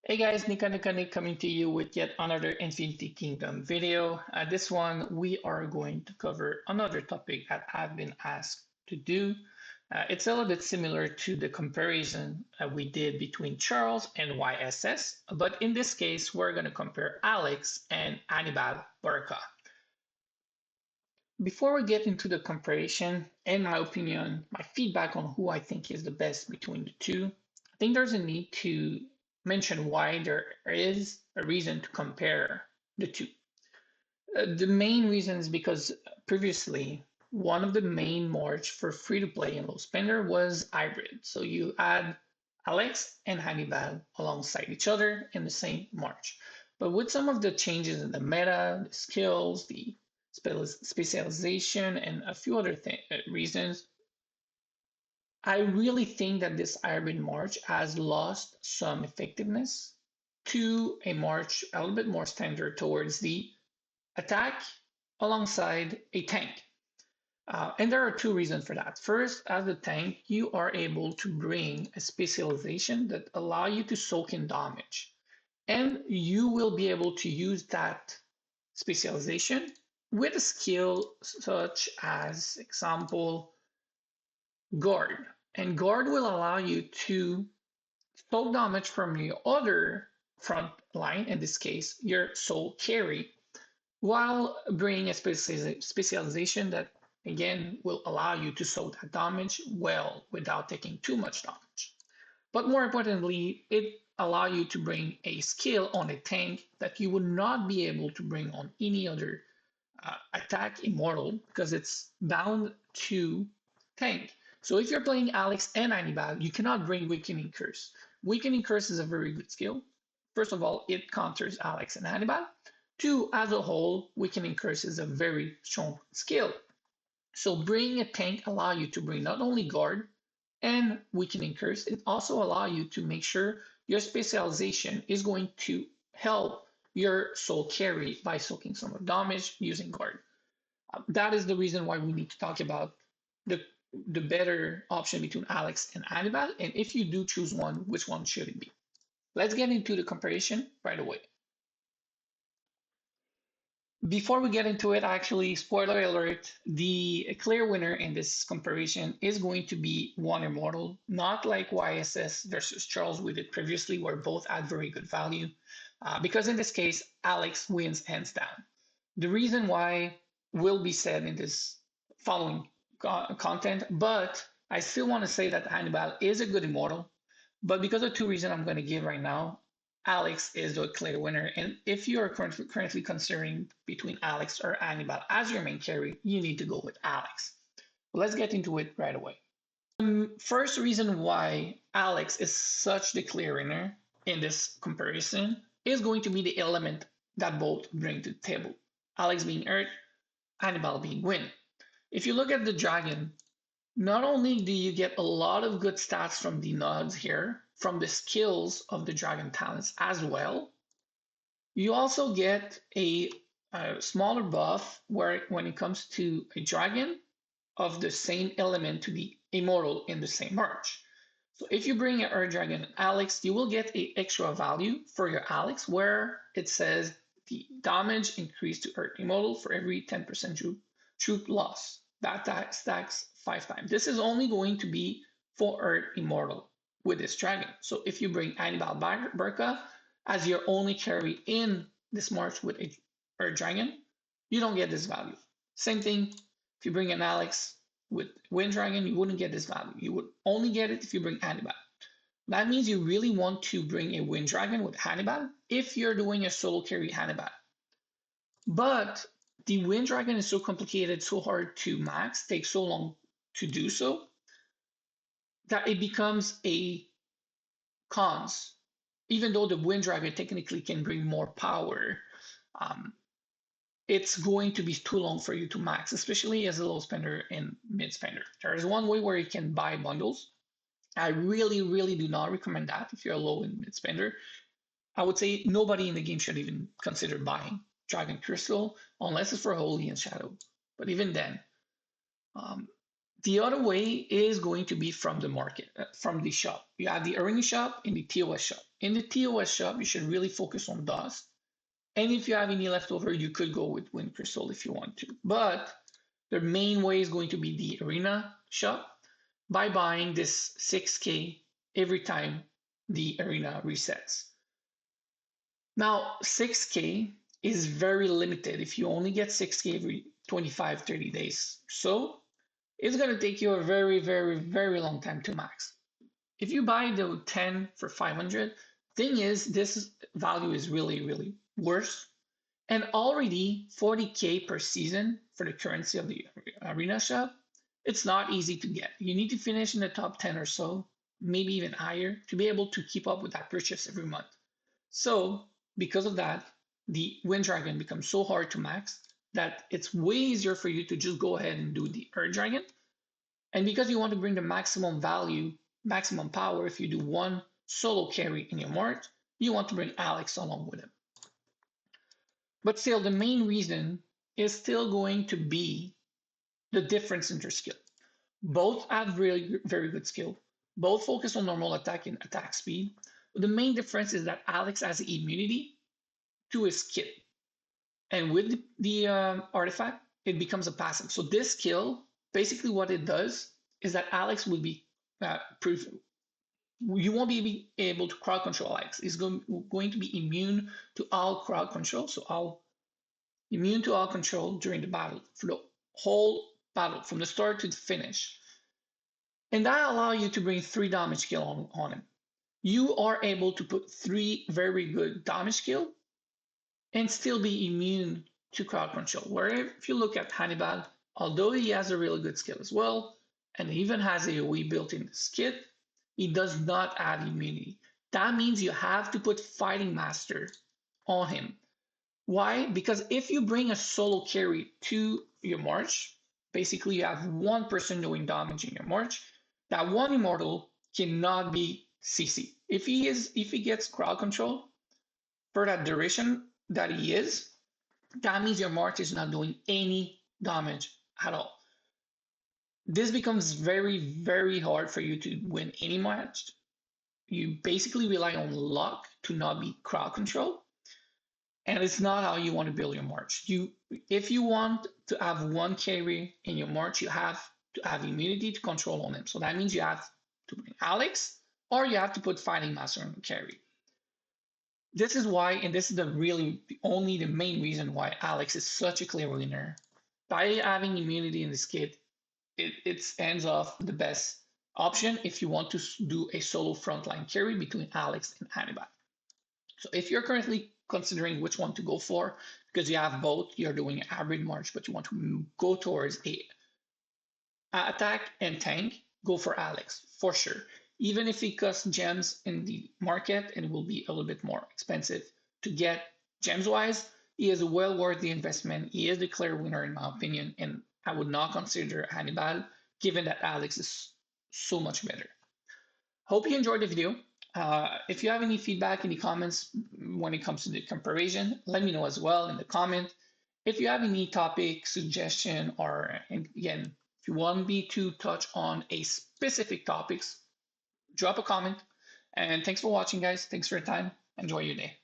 Hey guys, Nick coming to you with yet another Infinity Kingdom video. This one, we are going to cover another topic that I've been asked to do. It's a little bit similar to the comparison we did between Charles and YSS, but in this case, we're going to compare Alex and Hannibal Barca. Before we get into the comparison, in my opinion, my feedback on who I think is the best between the two, I think there's a need to mention why there is a reason to compare the two. The main reason is because previously, one of the main mods for free to play and low spender was hybrid. So you add Alex and Hannibal alongside each other in the same march. But with some of the changes in the meta, the skills, the specialization, and a few other reasons, I really think that this hybrid march has lost some effectiveness to a march a little bit more standard towards the attack alongside a tank. And there are two reasons for that. First, as a tank, you are able to bring a specialization that allow you to soak in damage. And you will be able to use that specialization with a skill such as, example, guard. And guard will allow you to soak damage from your other front line, in this case, your soul carry, while bringing a specialization that again will allow you to soak that damage well without taking too much damage. But more importantly, it allows you to bring a skill on a tank that you would not be able to bring on any other attack immortal because it's bound to tank. So if you're playing Alex and Hannibal, you cannot bring Weakening Curse. Weakening Curse is a very good skill. First of all, it counters Alex and Hannibal. Two, as a whole, Weakening Curse is a very strong skill. So bringing a tank allow you to bring not only guard and Weakening Curse, it also allow you to make sure your specialization is going to help your soul carry by soaking some of damage using guard. That is the reason why we need to talk about the better option between Alex and Hannibal. And if you do choose one, which one should it be? Let's get into the comparison right away. Before we get into it, actually, spoiler alert, the clear winner in this comparison is going to be one immortal, not like YSS versus Charles we did previously, where both add very good value. Because in this case, Alex wins hands down. The reason why will be said in this following content, but I still want to say that Hannibal is a good immortal. But because of two reasons I'm going to give right now, Alex is the clear winner. And if you are currently considering between Alex or Hannibal as your main carry, you need to go with Alex. Let's get into it right away. First reason why Alex is such the clear winner in this comparison is going to be the element that both bring to the table. Alex being Earth, Hannibal being Wind. If you look at the dragon, not only do you get a lot of good stats from the nods here, from the skills of the dragon talents as well, you also get a smaller buff where when it comes to a dragon of the same element to the immortal in the same merge. So if you bring an Earth Dragon Alex, you will get an extra value for your Alex where it says the damage increased to Earth Immortal for every 10% troop loss. That stacks 5 times. This is only going to be for Earth Immortal with this dragon. So if you bring Hannibal Barca as your only carry in this march with a Earth Dragon, you don't get this value. Same thing, if you bring an Alex with Wind Dragon, you wouldn't get this value. You would only get it if you bring Hannibal. That means you really want to bring a Wind Dragon with Hannibal if you're doing a solo carry Hannibal. But the Wind Dragon is so complicated, so hard to max, takes so long to do so, that it becomes a cons. Even though the Wind Dragon technically can bring more power, it's going to be too long for you to max, especially as a low spender and mid spender. There is one way where you can buy bundles. I really, really do not recommend that if you're a low and mid spender. I would say nobody in the game should even consider buying Dragon Crystal unless it's for Holy and Shadow. But even then, The other way is going to be from the market, from the shop. You have the arena shop and the TOS shop. In the TOS shop, you should really focus on dust. And if you have any leftover, you could go with wind crystal if you want to. But the main way is going to be the arena shop by buying this 6K every time the arena resets. Now, 6K is very limited if you only get 6K every 25, 30 days. So it's going to take you a very, very, very long time to max. If you buy the 10 for 500, thing is, this value is really, really worse. And already 40K per season for the currency of the arena shop, it's not easy to get. You need to finish in the top 10 or so, maybe even higher, to be able to keep up with that purchase every month. So because of that, the Wind Dragon becomes so hard to max that it's way easier for you to just go ahead and do the Earth Dragon. And because you want to bring the maximum value, maximum power, if you do one solo carry in your March, you want to bring Alex along with him. But still, the main reason is still going to be the difference in their skill. Both have really very good skill. Both focus on normal attack and attack speed. But the main difference is that Alex has immunity to his kit. And with the artifact, it becomes a passive. So this skill, basically what it does is that Alex will be proof. You won't be able to crowd control Alex. He's going to be immune to all crowd control. So immune to all control during the battle, for the whole battle, from the start to the finish. And that allows you to bring 3 damage skill on him. You are able to put 3 very good damage skill and still be immune to crowd control. Where if you look at Hannibal, although he has a really good skill as well, and even has AoE built in his kit, he does not have immunity. That means you have to put Fighting Master on him. Why? Because if you bring a solo carry to your March, basically you have one person doing damage in your March, that one immortal cannot be CC. If he gets crowd control for that duration that he is, that means your March is not doing any damage at all. This becomes very, very hard for you to win any match. You basically rely on luck to not be crowd control. And it's not how you want to build your March. If you want to have one carry in your March, you have to have immunity to control on him. So that means you have to bring Alex, or you have to put Fighting Master on the carry. This is why, and this is the main reason why Alex is such a clear winner. By having immunity in this kit, it ends off the best option if you want to do a solo frontline carry between Alex and Hannibal. So if you're currently considering which one to go for, because you have both, you're doing an hybrid March, but you want to go towards a attack and tank, go for Alex for sure. Even if it costs gems in the market and will be a little bit more expensive to get gems wise, he is well worth the investment. He is the clear winner in my opinion, and I would not consider Hannibal given that Alex is so much better. Hope you enjoyed the video. If you have any feedback, any comments when it comes to the comparison, let me know as well in the comment. If you have any topic suggestion, or again, if you want me to touch on a specific topics, drop a comment. And thanks for watching, guys. Thanks for your time. Enjoy your day.